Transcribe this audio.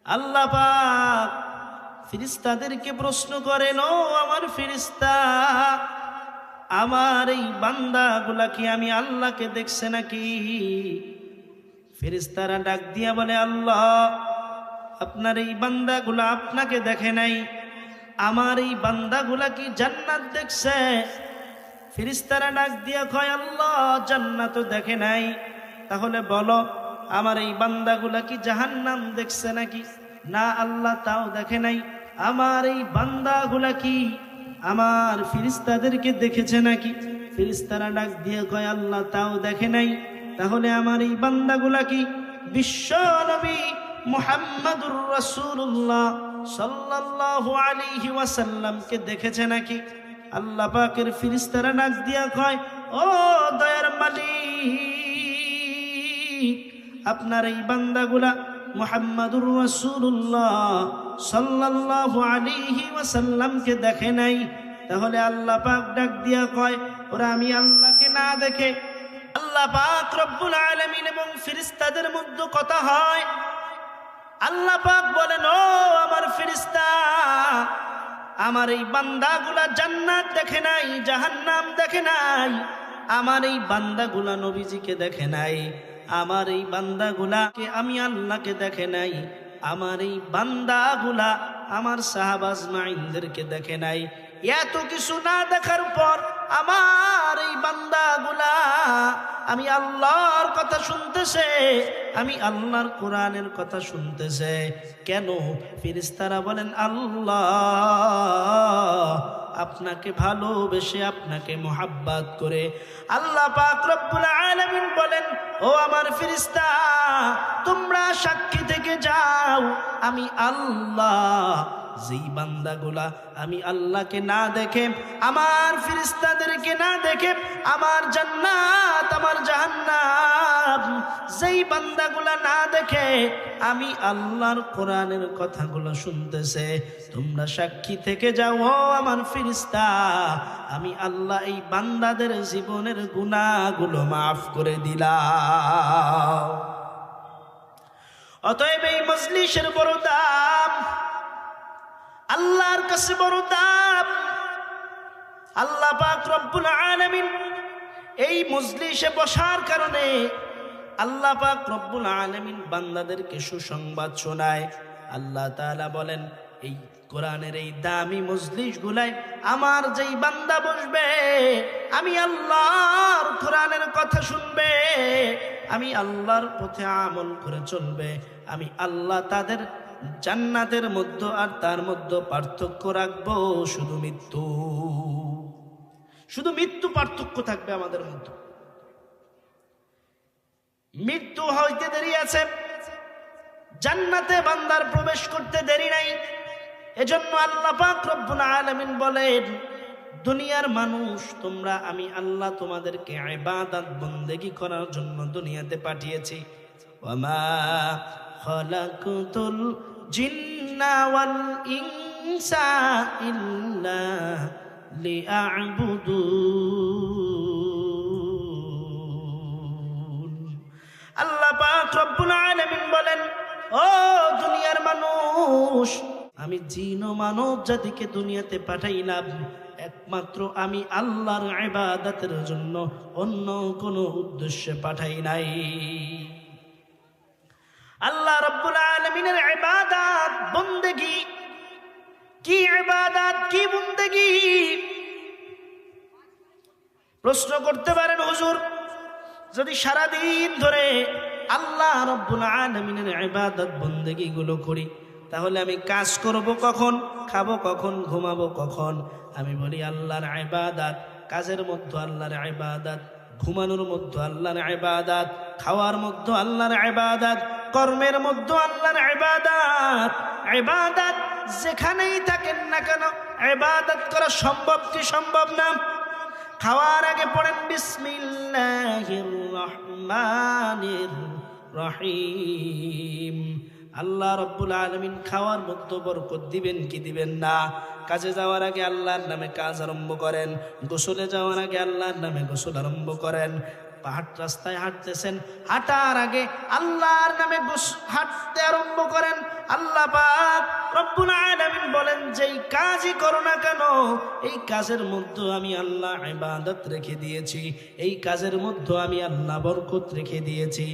আল্লাহ পাক ফেরেশতাদেরকে প্রশ্ন করেন, ও আমার ফেরেশতা, আমার এই বান্দাগুলা কি আমি আল্লাহকে দেখছে নাকি? ফেরেশতারা ডাক দিয়া বলে, আল্লাহ, আপনার এই বান্দাগুলা আপনাকে দেখে নাই, আমার এই বান্দাগুলা কি জান্নাত দেখছে? ফেরেশতারা ডাক দিয়া কয়, আল্লাহ, জান্নাত দেখে নাই, তাহলে বলো আমার এই বান্দাগুলা কি জাহান্নাম দেখছে নাকি? না আল্লাহ, তাও দেখে নাই। আমার এই বান্দাগুলা কি আমার ফেরেশতাদেরকে দেখেছে নাকি? ফেরেশতারা ডাক দিয়ে কয়, আল্লাহ, তাও দেখে নাই, তাহলে আমার এই বান্দাগুলা কি বিশ্ব নবী মুহাম্মদুর রাসূলুল্লাহ সাল্লাল্লাহু আলাইহি ওয়াসাল্লামকে দেখেছে নাকি? আল্লাহ পাকের ফেরেশতারা ডাক দিয়া কয়, ও দয়ার মালিক, আপনার এই বান্দাগুলা মুহাম্মদুর রাসূলুল্লাহ সাল্লাল্লাহু আলাইহি ওয়াসাল্লামকে দেখে নাই, তাহলে আল্লাহ পাক ডাক দিয়া কয়, ওরা আমি আল্লাহকে না দেখে আল্লাহ পাক রব্বুল আলামিন এবং ফেরেশতাদের মধ্যে কথা হয়। আল্লাহ পাক বলেন, ও আমার ফেরেশতা, আমার এই বান্দাগুলা জান্নাত দেখে নাই, জাহান্নাম দেখে নাই, আমার এই বান্দাগুলা নবীজিকে দেখে নাই, আমার এই বান্দাগুলাকে আমি আল্লাহকে দেখে নাই, আমার এই বান্দাগুলা আমার সাহাবা আজমাইনদেরকে দেখে নাই। এত কিছু না দেখার পর আমার এই বান্দাগুলা আমি আল্লাহর কথা শুনতেছে, আমি আল্লাহর কোরআনের কথা শুনতেছে কেন? ফেরেশতারা বলেন, আল্লাহ আপনাকে ভালোবেসে, আপনাকে মোহাব্বত করে। আল্লাহ পাক রব্বুল আলামিন বলেন, ও আমার ফেরেশতা, তোমরা সাক্ষী থেকে যাও, আমি আল্লাহ যেই বান্দাগুলা আমি আল্লাহকে না দেখে, আমার ফেরেশতাদেরকে না দেখে, আমার জান্নাত আমার জাহান্নাম যেই বান্দাগুলা না দেখে আমি আল্লাহর কোরআনের কথাগুলো শুনতেছে, তোমরা সাক্ষী থেকে যাও, ও আমার ফেরেশতা, আমি আল্লাহ এই বান্দাদের জীবনের গুনাহগুলো মাফ করে দিলাম। অতএব এই মজলিসের বড় দাম, আল্লাহর কাছে বড় দাম। আল্লাহ পাক রব্বুল আলামিন এই মজলিসে বসার কারণে আল্লাহ পাক রব্বুল আলামিন বান্দাদেরকে সুসংবাদ শোনায়। আল্লাহ তাআলা বলেন, এই কোরআনের এই দামি মজলিস গুলায় আমার যেই বান্দা বসবে, আমি আল্লাহর কোরআনের কথা শুনবে, আমি আল্লাহর পথে আমল করে চলবে, আমি আল্লাহ তাদের জান্নাতের মধ্যে আর তার মধ্যে পার্থক্য রাখবো শুধু মৃত্যু। শুধু মৃত্যু পার্থক্য থাকবে আমাদের মধ্যে। মৃত্যু হইতে দেরি আছে, জান্নাতে বান্দার প্রবেশ করতে দেরি নাই। এজন্য আল্লাহ পাক রব্বুল আলামিন বলেন, দুনিয়ার মানুষ তোমরা, আমি আল্লাহ তোমাদেরকে ইবাদত বন্দেগী করার জন্য দুনিয়াতে পাঠিয়েছি। ওয়ামা খালাকতুল জিন্না ওয়াল ইনসা ইল্লা লিয়াবুদুন। আল্লাহ পাক রব্বুল আলামিন বলেন, ও দুনিয়ার মানুষ, আমি জিন ও মানব জাতিকে দুনিয়াতে পাঠাইলাম একমাত্র আমি আল্লাহর ইবাদতের জন্য, অন্য কোনো উদ্দেশ্যে পাঠাই নাই। আল্লাহ রাব্বুল আলামিনের ইবাদত বন্দেগী কি, ইবাদত কি বন্দেগী? প্রশ্ন করতে পারেন, হুজুর, যদি সারাদিন ধরে আল্লাহ রাব্বুল আলামিনের ইবাদত বন্দেগী গুলো করি, তাহলে আমি কাজ করব কখন, খাবো কখন, ঘুমাবো কখন? আমি বলি, আল্লাহর ইবাদত, কাজের মধ্যে আল্লাহর ইবাদত, ঘুমানোর মধ্যে আল্লাহর ইবাদত, খাওয়ার মধ্যে আল্লাহর ইবাদত, কর্মের মধ্যে আল্লাহর ইবাদত। ইবাদত যেখানেই থাকেন না কেন, ইবাদত করা সম্ভব কি সম্ভব না? খাওয়ার আগে পড়েন বিসমিল্লাহির রহমানির রহিম। আল্লাহ রাব্বুল আলামিন খাওয়ার মধ্যে বরকত দিবেন কি দিবেন না? কাজে যাওয়ার আগে আল্লাহর নামে কাজ আরম্ভ করেন, গোসলে যাওয়ার আগে আল্লাহর নামে গোসল আরম্ভ করেন, পাহাড় রাস্তায় হাঁটতেছেন, হাঁটার আগে আল্লাহর নামে হাঁটতে আরম্ভ করেন। আল্লাহ পাক রব্বুল আলামিন বলেন, যেই কাজই করো না কেন এই কাজের মধ্যে আমি আল্লাহ ইবাদত রেখে দিয়েছি, এই কাজের মধ্যে আমি আল্লাহ বরকত রেখে দিয়েছি।